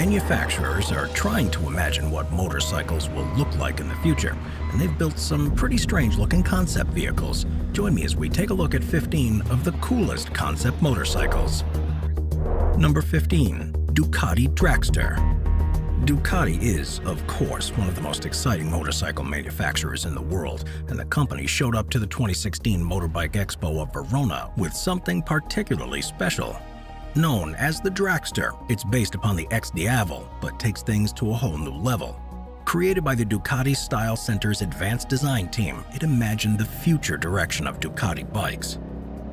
Manufacturers are trying to imagine what motorcycles will look like in the future, and they've built some pretty strange-looking concept vehicles. Join me as we take a look at 15 of the coolest concept motorcycles. Number 15. Ducati Dragster. Ducati is, of course, one of the most exciting motorcycle manufacturers in the world, and the company showed up to the 2016 Motorbike Expo of Verona with something particularly special. Known as the Dragster, it's based upon the X-Diavel, but takes things to a whole new level. Created by the Ducati Style Center's advanced design team, it imagined the future direction of Ducati bikes.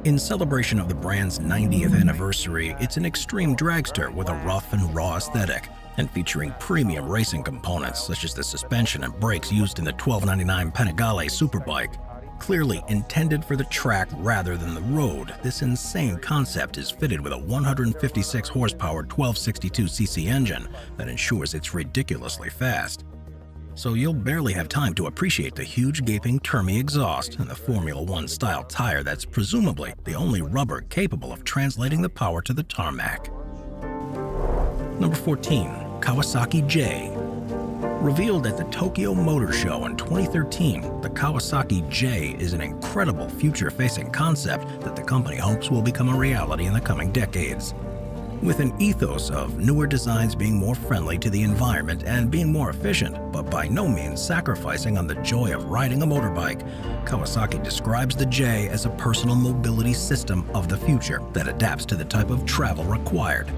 In celebration of the brand's 90th anniversary, it's an extreme dragster with a rough and raw aesthetic, and featuring premium racing components such as the suspension and brakes used in the $1299 Panigale Superbike. Clearly intended for the track rather than the road, this insane concept is fitted with a 156 horsepower 1262cc engine that ensures it's ridiculously fast. So you'll barely have time to appreciate the huge gaping Termi exhaust and the Formula One style tire that's presumably the only rubber capable of translating the power to the tarmac. Number 14. Kawasaki J. Revealed at the Tokyo Motor Show in 2013, the Kawasaki J is an incredible future-facing concept that the company hopes will become a reality in the coming decades. With an ethos of newer designs being more friendly to the environment and being more efficient, but by no means sacrificing on the joy of riding a motorbike, Kawasaki describes the J as a personal mobility system of the future that adapts to the type of travel required.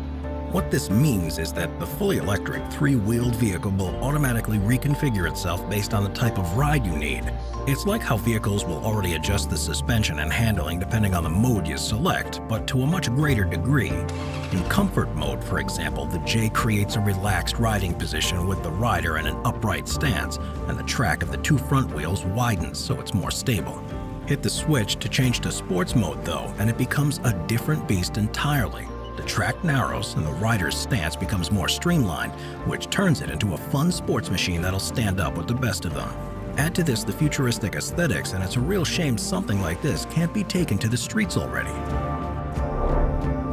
What this means is that the fully electric three-wheeled vehicle will automatically reconfigure itself based on the type of ride you need. It's like how vehicles will already adjust the suspension and handling depending on the mode you select, but to a much greater degree. In comfort mode, for example, the J creates a relaxed riding position with the rider in an upright stance, and the track of the two front wheels widens so it's more stable. Hit the switch to change to sports mode though, and it becomes a different beast entirely. The track narrows and the rider's stance becomes more streamlined, which turns it into a fun sports machine that'll stand up with the best of them. Add to this the futuristic aesthetics, and it's a real shame something like this can't be taken to the streets already.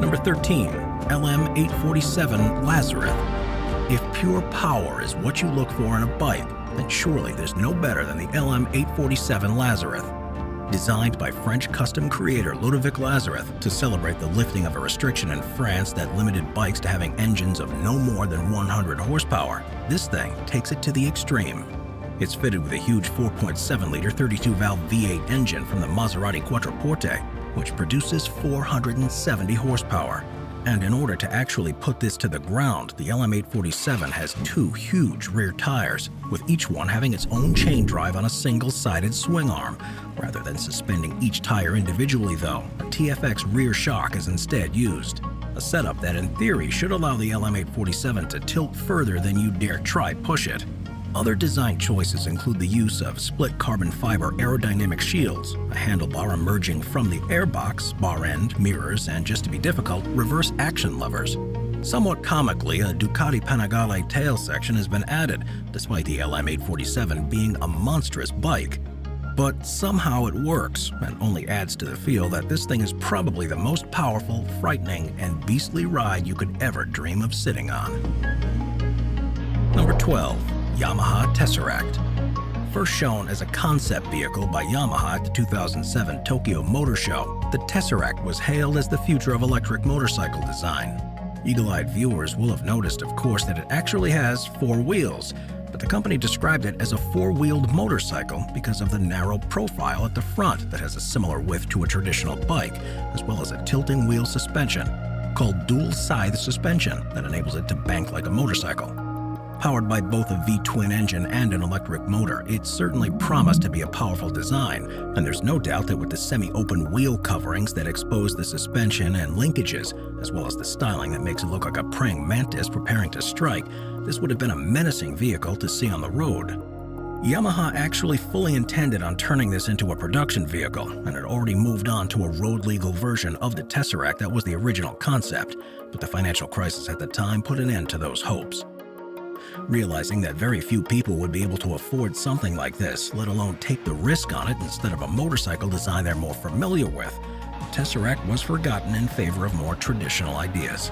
Number 13. LM847 Lazareth. If pure power is what you look for in a bike, then surely there's no better than the LM847 Lazareth. Designed by French custom creator Ludovic Lazareth to celebrate the lifting of a restriction in France that limited bikes to having engines of no more than 100 horsepower, this thing takes it to the extreme. It's fitted with a huge 4.7-liter 32-valve V8 engine from the Maserati Quattroporte, which produces 470 horsepower. And in order to actually put this to the ground, the LM847 has two huge rear tires, with each one having its own chain drive on a single-sided swing arm. Rather than suspending each tire individually though, a TFX rear shock is instead used. A setup that in theory should allow the LM847 to tilt further than you dare try push it. Other design choices include the use of split carbon fiber aerodynamic shields, a handlebar emerging from the airbox, bar end, mirrors, and just to be difficult, reverse action levers. Somewhat comically, a Ducati Panigale tail section has been added, despite the LM847 being a monstrous bike. But somehow it works, and only adds to the feel that this thing is probably the most powerful, frightening, and beastly ride you could ever dream of sitting on. Number 12. Yamaha Tesseract. First shown as a concept vehicle by Yamaha at the 2007 Tokyo Motor Show, the Tesseract was hailed as the future of electric motorcycle design. Eagle-eyed viewers will have noticed, of course, that it actually has four wheels, but the company described it as a four-wheeled motorcycle because of the narrow profile at the front that has a similar width to a traditional bike, as well as a tilting wheel suspension called dual scythe suspension that enables it to bank like a motorcycle. Powered by both a V-twin engine and an electric motor, it certainly promised to be a powerful design, and there's no doubt that with the semi-open wheel coverings that expose the suspension and linkages, as well as the styling that makes it look like a praying mantis preparing to strike, this would have been a menacing vehicle to see on the road. Yamaha actually fully intended on turning this into a production vehicle, and had already moved on to a road-legal version of the Tesseract that was the original concept, but the financial crisis at the time put an end to those hopes. Realizing that very few people would be able to afford something like this, let alone take the risk on it instead of a motorcycle design they're more familiar with, the Tesseract was forgotten in favor of more traditional ideas.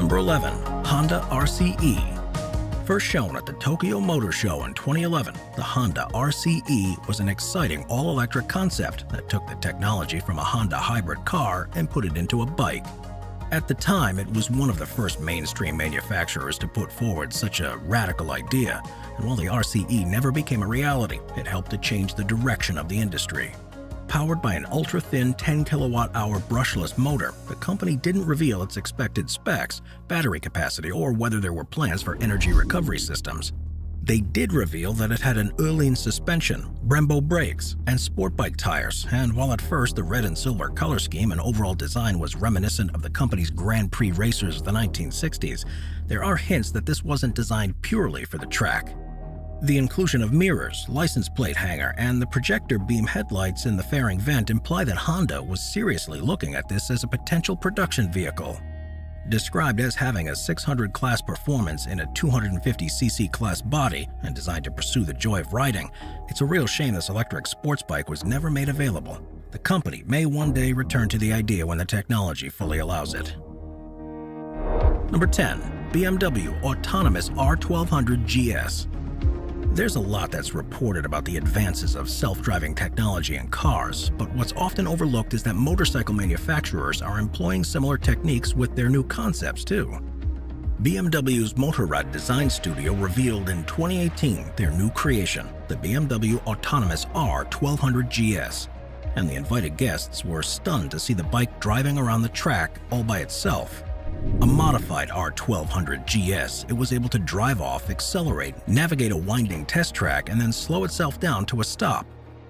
Number 11. Honda RCE. First shown at the Tokyo Motor Show in 2011, the Honda RCE was an exciting all-electric concept that took the technology from a Honda hybrid car and put it into a bike. At the time, it was one of the first mainstream manufacturers to put forward such a radical idea, and while the RCE never became a reality, it helped to change the direction of the industry. Powered by an ultra-thin 10 kilowatt-hour brushless motor, the company didn't reveal its expected specs, battery capacity, or whether there were plans for energy recovery systems. They did reveal that it had an Erling suspension, Brembo brakes, and sport bike tires, and while at first the red and silver color scheme and overall design was reminiscent of the company's Grand Prix racers of the 1960s, there are hints that this wasn't designed purely for the track. The inclusion of mirrors, license plate hanger, and the projector beam headlights in the fairing vent imply that Honda was seriously looking at this as a potential production vehicle. Described as having a 600 class performance in a 250cc class body and designed to pursue the joy of riding, it's a real shame this electric sports bike was never made available. The company may one day return to the idea when the technology fully allows it. Number 10. BMW Autonomous R1200 GS. There's a lot that's reported about the advances of self-driving technology in cars, but what's often overlooked is that motorcycle manufacturers are employing similar techniques with their new concepts too. BMW's Motorrad Design Studio revealed in 2018 their new creation, the BMW Autonomous R1200 GS, and the invited guests were stunned to see the bike driving around the track all by itself. A modified R1200 GS, it was able to drive off, accelerate, navigate a winding test track, and then slow itself down to a stop.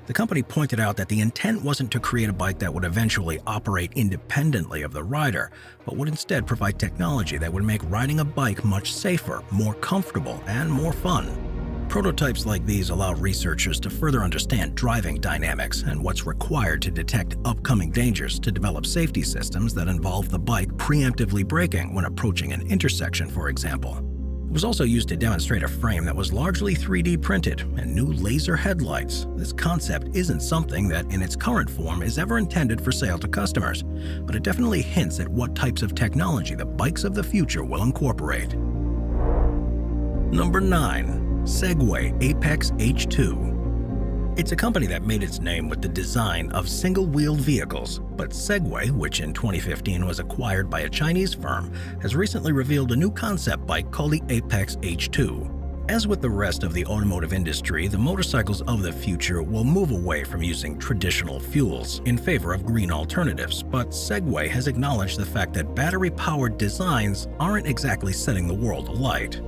The company pointed out that the intent wasn't to create a bike that would eventually operate independently of the rider, but would instead provide technology that would make riding a bike much safer, more comfortable, and more fun. Prototypes like these allow researchers to further understand driving dynamics and what's required to detect upcoming dangers to develop safety systems that involve the bike preemptively braking when approaching an intersection, for example. It was also used to demonstrate a frame that was largely 3D printed and new laser headlights. This concept isn't something that in its current form is ever intended for sale to customers, but it definitely hints at what types of technology the bikes of the future will incorporate. Number 9. Segway Apex H2. It's a company that made its name with the design of single-wheeled vehicles, but Segway, which in 2015 was acquired by a Chinese firm, has recently revealed a new concept bike called the Apex H2. As with the rest of the automotive industry, the motorcycles of the future will move away from using traditional fuels in favor of green alternatives, but Segway has acknowledged the fact that battery-powered designs aren't exactly setting the world alight.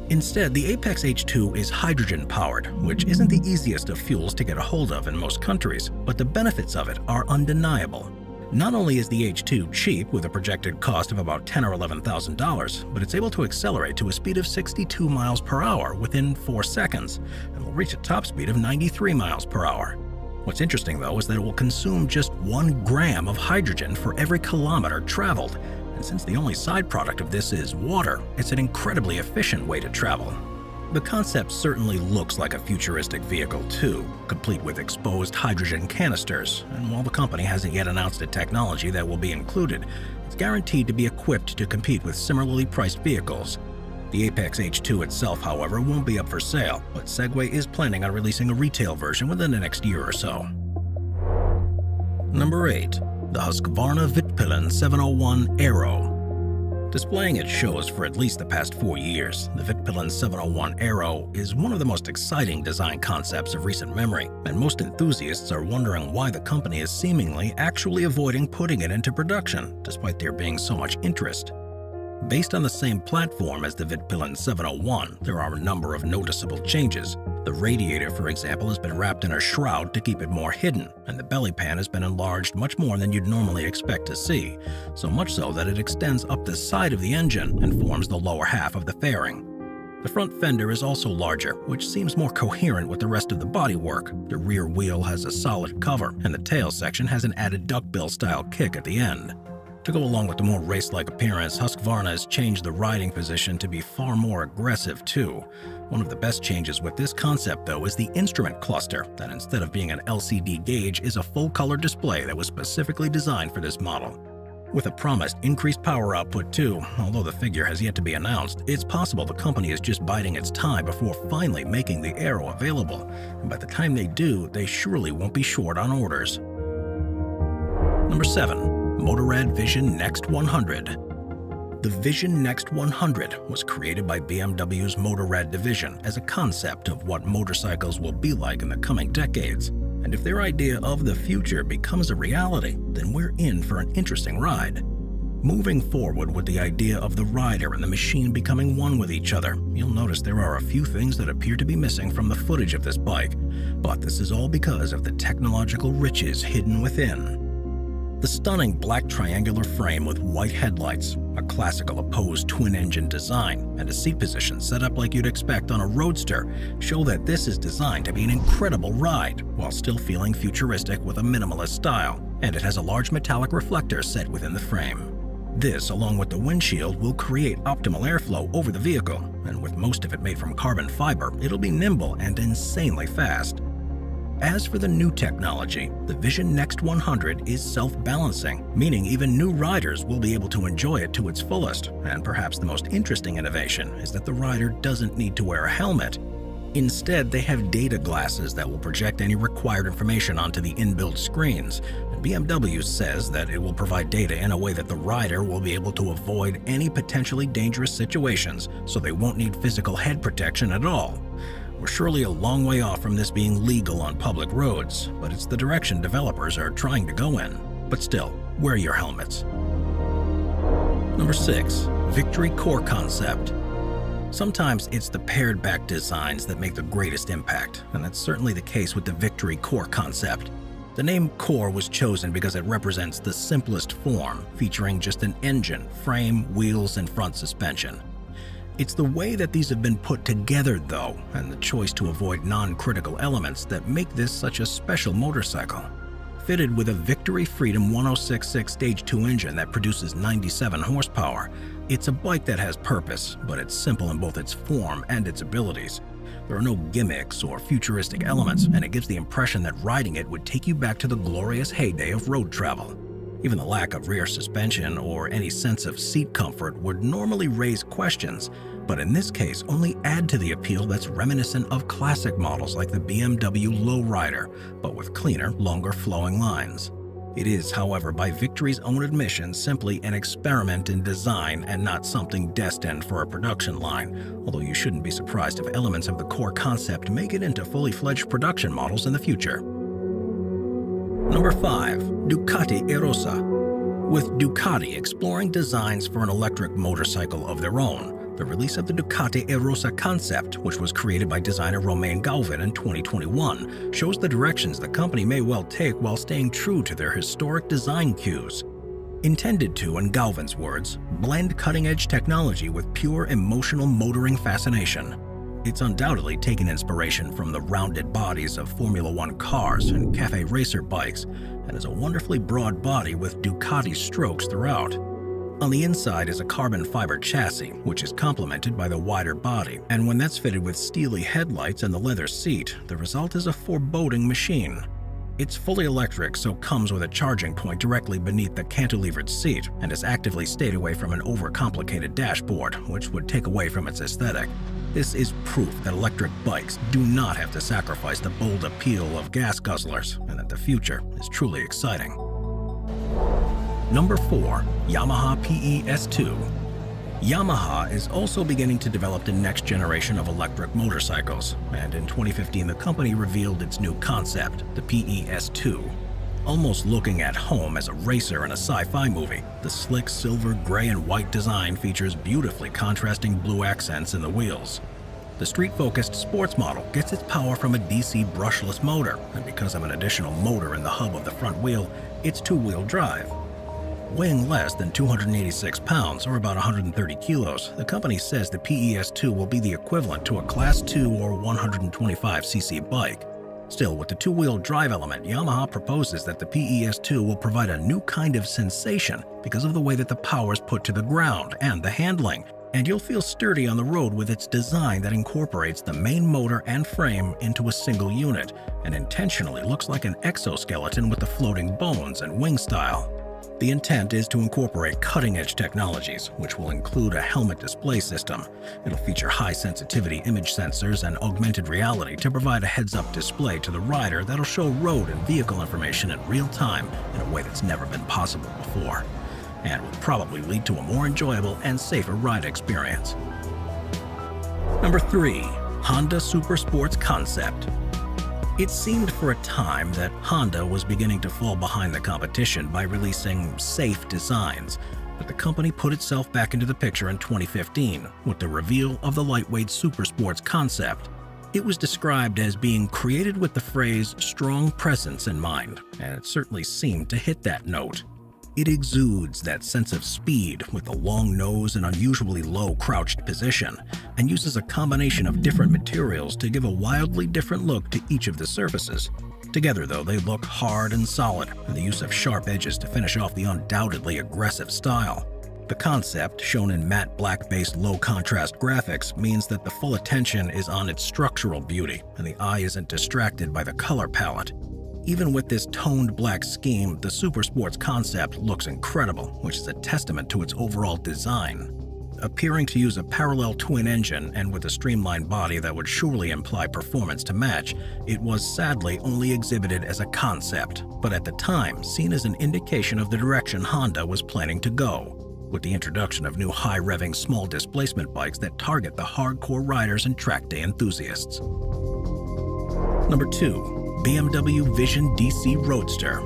Instead, the Apex H2 is hydrogen-powered, which isn't the easiest of fuels to get a hold of in most countries, but the benefits of it are undeniable. Not only is the H2 cheap with a projected cost of about $10,000 or $11,000, but it's able to accelerate to a speed of 62 miles per hour within 4 seconds, and will reach a top speed of 93 miles per hour. What's interesting, though, is that it will consume just 1 gram of hydrogen for every kilometer traveled. And since the only side product of this is water, it's an incredibly efficient way to travel. The concept certainly looks like a futuristic vehicle too, complete with exposed hydrogen canisters, and while the company hasn't yet announced a technology that will be included, it's guaranteed to be equipped to compete with similarly priced vehicles. The Apex H2 itself, however, won't be up for sale, but Segway is planning on releasing a retail version within the next year or so. Number 8. The Husqvarna Vitpilen 701 Aero. Displaying at shows for at least the past 4 years, the Vitpilen 701 Aero is one of the most exciting design concepts of recent memory, and most enthusiasts are wondering why the company is seemingly actually avoiding putting it into production, despite there being so much interest. Based on the same platform as the Vitpilen 701, there are a number of noticeable changes. The radiator, for example, has been wrapped in a shroud to keep it more hidden, and the belly pan has been enlarged much more than you'd normally expect to see, so much so that it extends up the side of the engine and forms the lower half of the fairing. The front fender is also larger, which seems more coherent with the rest of the bodywork. The rear wheel has a solid cover, and the tail section has an added duckbill-style kick at the end. To go along with the more race-like appearance, Husqvarna has changed the riding position to be far more aggressive too. One of the best changes with this concept, though, is the instrument cluster, that instead of being an LCD gauge is a full-color display that was specifically designed for this model. With a promised increased power output too, although the figure has yet to be announced, it's possible the company is just biding its time before finally making the Aero available, and by the time they do, they surely won't be short on orders. Number 7. Motorrad Vision Next 100. The Vision Next 100 was created by BMW's Motorrad division as a concept of what motorcycles will be like in the coming decades. And if their idea of the future becomes a reality, then we're in for an interesting ride. Moving forward with the idea of the rider and the machine becoming one with each other, you'll notice there are a few things that appear to be missing from the footage of this bike, but this is all because of the technological riches hidden within. The stunning black triangular frame with white headlights, a classical opposed twin-engine design, and a seat position set up like you'd expect on a roadster show that this is designed to be an incredible ride while still feeling futuristic with a minimalist style, and it has a large metallic reflector set within the frame. This, along with the windshield, will create optimal airflow over the vehicle, and with most of it made from carbon fiber, it'll be nimble and insanely fast. As for the new technology, the Vision Next 100 is self-balancing, meaning even new riders will be able to enjoy it to its fullest. And perhaps the most interesting innovation is that the rider doesn't need to wear a helmet. Instead, they have data glasses that will project any required information onto the inbuilt screens. And BMW says that it will provide data in a way that the rider will be able to avoid any potentially dangerous situations, so they won't need physical head protection at all. We're surely a long way off from this being legal on public roads, but it's the direction developers are trying to go in. But still, wear your helmets. Number 6. Victory Core Concept. Sometimes it's the pared back designs that make the greatest impact, and that's certainly the case with the Victory Core Concept. The name Core was chosen because it represents the simplest form, featuring just an engine, frame, wheels, and front suspension. It's the way that these have been put together, though, and the choice to avoid non-critical elements that make this such a special motorcycle. Fitted with a Victory Freedom 1066 Stage 2 engine that produces 97 horsepower, it's a bike that has purpose, but it's simple in both its form and its abilities. There are no gimmicks or futuristic elements, and it gives the impression that riding it would take you back to the glorious heyday of road travel. Even the lack of rear suspension or any sense of seat comfort would normally raise questions, but in this case only add to the appeal that's reminiscent of classic models like the BMW Lowrider, but with cleaner, longer flowing lines. It is, however, by Victory's own admission, simply an experiment in design and not something destined for a production line, although you shouldn't be surprised if elements of the core concept make it into fully fledged production models in the future. Number 5. Ducati Arosa. With Ducati exploring designs for an electric motorcycle of their own, the release of the Ducati Arosa concept, which was created by designer Romain Gauvain in 2021, shows the directions the company may well take while staying true to their historic design cues. Intended to, in Gauvain's words, blend cutting-edge technology with pure emotional motoring fascination. It's undoubtedly taken inspiration from the rounded bodies of Formula One cars and cafe racer bikes, and is a wonderfully broad body with Ducati strokes throughout. On the inside is a carbon fiber chassis, which is complemented by the wider body, and when that's fitted with steely headlights and the leather seat, the result is a foreboding machine. It's fully electric, so comes with a charging point directly beneath the cantilevered seat, and has actively stayed away from an overcomplicated dashboard, which would take away from its aesthetic. This is proof that electric bikes do not have to sacrifice the bold appeal of gas guzzlers, and that the future is truly exciting. Number 4. Yamaha PE-S2. Yamaha is also beginning to develop the next generation of electric motorcycles, and in 2015 the company revealed its new concept, the PE-S2. Almost looking at home as a racer in a sci-fi movie, the slick silver, gray, and white design features beautifully contrasting blue accents in the wheels. The street-focused sports model gets its power from a DC brushless motor, and because of an additional motor in the hub of the front wheel, it's two-wheel drive. Weighing less than 286 pounds, or about 130 kilos, the company says the PE-S2 will be the equivalent to a Class 2 or 125cc bike. Still, with the two-wheel drive element, Yamaha proposes that the PE-S2 will provide a new kind of sensation because of the way that the power is put to the ground and the handling, and you'll feel sturdy on the road with its design that incorporates the main motor and frame into a single unit, and intentionally looks like an exoskeleton with the floating bones and wing style. The intent is to incorporate cutting-edge technologies, which will include a helmet display system. It'll feature high-sensitivity image sensors and augmented reality to provide a heads-up display to the rider that'll show road and vehicle information in real time in a way that's never been possible before, and will probably lead to a more enjoyable and safer ride experience. Number 3. Honda Super Sports Concept. It seemed for a time that Honda was beginning to fall behind the competition by releasing safe designs, but the company put itself back into the picture in 2015 with the reveal of the lightweight Super Sports concept. It was described as being created with the phrase "strong presence" in mind, and it certainly seemed to hit that note. It exudes that sense of speed with a long nose and unusually low crouched position, and uses a combination of different materials to give a wildly different look to each of the surfaces. Together, though, they look hard and solid, and the use of sharp edges to finish off the undoubtedly aggressive style. The concept, shown in matte black-based low-contrast graphics, means that the full attention is on its structural beauty, and the eye isn't distracted by the color palette. Even with this toned black scheme, the Super Sports concept looks incredible, which is a testament to its overall design. Appearing to use a parallel twin engine and with a streamlined body that would surely imply performance to match, it was sadly only exhibited as a concept, but at the time seen as an indication of the direction Honda was planning to go, with the introduction of new high-revving small displacement bikes that target the hardcore riders and track day enthusiasts. Number 2. BMW Vision DC Roadster.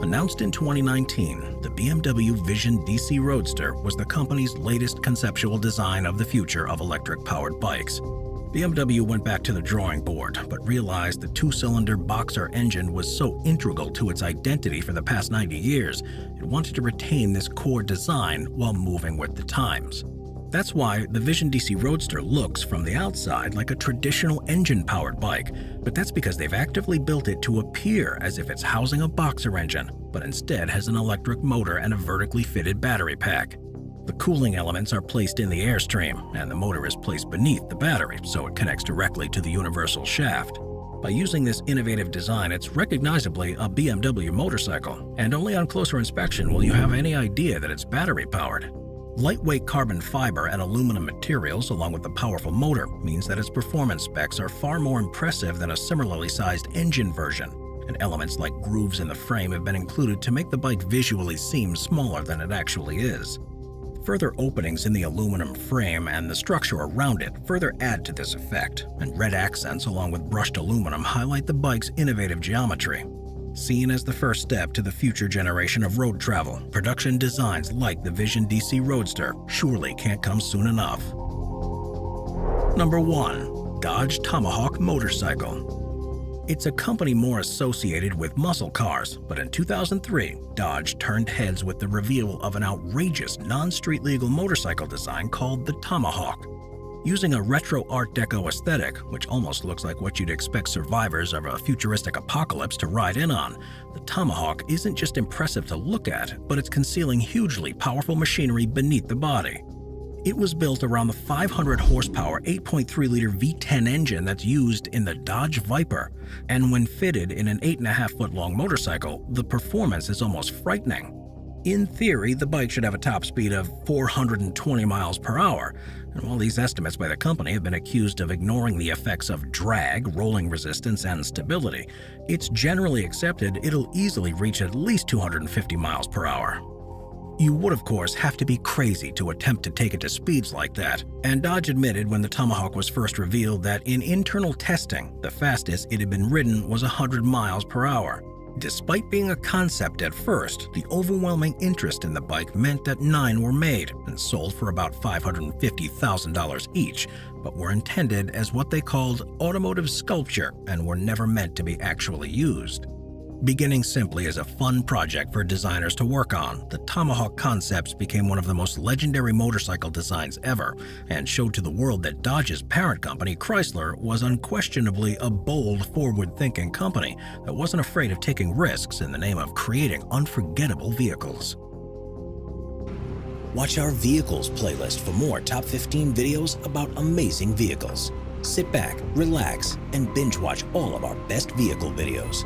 Announced in 2019, the BMW Vision DC Roadster was the company's latest conceptual design of the future of electric-powered bikes. BMW went back to the drawing board, but realized the two-cylinder Boxer engine was so integral to its identity for the past 90 years, it wanted to retain this core design while moving with the times. That's why the Vision DC Roadster looks from the outside like a traditional engine-powered bike, but that's because they've actively built it to appear as if it's housing a Boxer engine, but instead has an electric motor and a vertically fitted battery pack. The cooling elements are placed in the airstream, and the motor is placed beneath the battery, so it connects directly to the universal shaft. By using this innovative design, it's recognizably a BMW motorcycle, and only on closer inspection will you have any idea that it's battery-powered. Lightweight carbon fiber and aluminum materials, along with the powerful motor, means that its performance specs are far more impressive than a similarly sized engine version, and elements like grooves in the frame have been included to make the bike visually seem smaller than it actually is. Further openings in the aluminum frame and the structure around it further add to this effect, and red accents along with brushed aluminum highlight the bike's innovative geometry. Seen as the first step to the future generation of road travel, production designs like the Vision DC Roadster surely can't come soon enough. Number 1. Dodge Tomahawk Motorcycle. It's a company more associated with muscle cars, but in 2003, Dodge turned heads with the reveal of an outrageous non-street legal motorcycle design called the Tomahawk. Using a retro Art Deco aesthetic, which almost looks like what you'd expect survivors of a futuristic apocalypse to ride in on, the Tomahawk isn't just impressive to look at, but it's concealing hugely powerful machinery beneath the body. It was built around the 500 horsepower 8.3-liter V10 engine that's used in the Dodge Viper, and when fitted in an 8.5-foot-long motorcycle, the performance is almost frightening. In theory, the bike should have a top speed of 420 miles per hour, and while these estimates by the company have been accused of ignoring the effects of drag, rolling resistance, and stability, it's generally accepted it'll easily reach at least 250 miles per hour. You would, of course, have to be crazy to attempt to take it to speeds like that, and Dodge admitted when the Tomahawk was first revealed that in internal testing, the fastest it had been ridden was 100 miles per hour. Despite being a concept at first, the overwhelming interest in the bike meant that 9 were made and sold for about $550,000 each, but were intended as what they called automotive sculpture and were never meant to be actually used. Beginning simply as a fun project for designers to work on, the Tomahawk concepts became one of the most legendary motorcycle designs ever and showed to the world that Dodge's parent company, Chrysler, was unquestionably a bold, forward-thinking company that wasn't afraid of taking risks in the name of creating unforgettable vehicles. Watch our Vehicles playlist for more top 15 videos about amazing vehicles. Sit back, relax, and binge watch all of our best vehicle videos.